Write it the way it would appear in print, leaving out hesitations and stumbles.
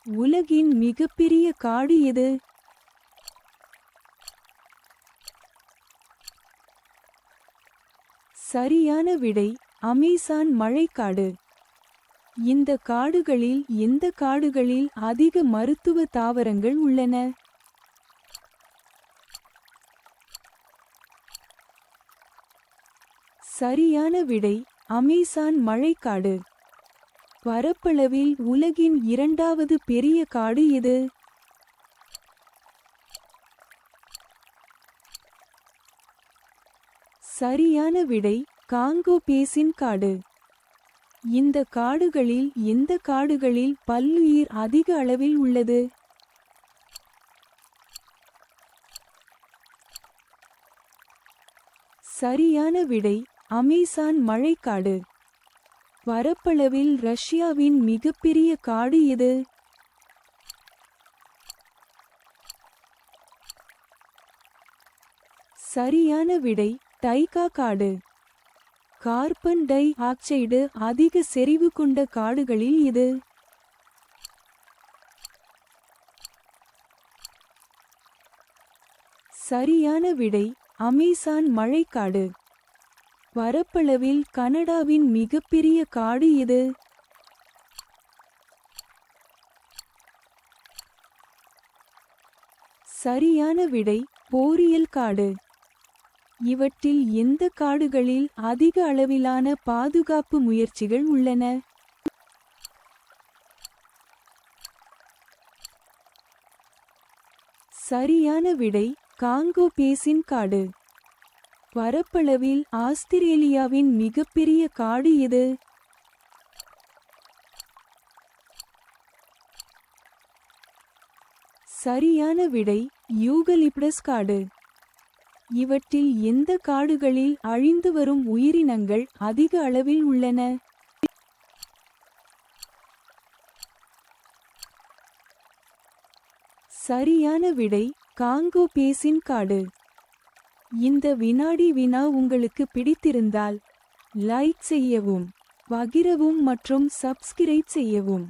உலகின் மிகப்பெரிய காடு எது? சரியான விடை அமேசான் மழைக்காடு. இந்த காடுகளில் எந்த காடுகளில் அதிக மருத்துவ தாவரங்கள் உள்ளன? சரியான விடை அமேசான் மழைக்காடு. பரப்பளவில் உலகின் இரண்டாவது பெரிய காடு எது? சரியான விடை காங்கோ பேசின் காடு. இந்த காடுகளில் எந்த காடுகளில் பல்லுயிர் அதிக அளவில் உள்ளது? சரியான விடை அமேசான் மழைக்காடு. பரப்பளவில் ரஷ்யாவின் மிகப்பெரிய காடு எது? சரியான விடை டைகா காடு. கார்பன் டை ஆக்சைடு அதிக செறிவு கொண்ட காடுகளில் எது? சரியான விடை அமேசான் மழைக்காடு. பரப்பளவில் கனடாவின் மிகப்பெரிய காடு எது? சரியான விடை போரியல் காடு. இவற்றில் எந்த காடுகளில் அதிக அளவிலான பாதுகாப்பு முயற்சிகள் உள்ளன? சரியான விடை காங்கோ பேசின் காடு. பரப்பளவில் ஆஸ்திரேலியாவின் மிகப்பெரிய காடு எது? சரியான விடை யூகலிப்டஸ் காடு. இவற்றில் எந்த காடுகளில் அழிந்து வரும் உயிரினங்கள் அதிக அளவில் உள்ளன? சரியான விடை காங்கோ பேசின் காடு. இந்த வினாடி வினா உங்களுக்கு பிடித்திருந்தால் லைக் செய்யவும், பகிரவும் மற்றும் சப்ஸ்கிரைப் செய்யவும்.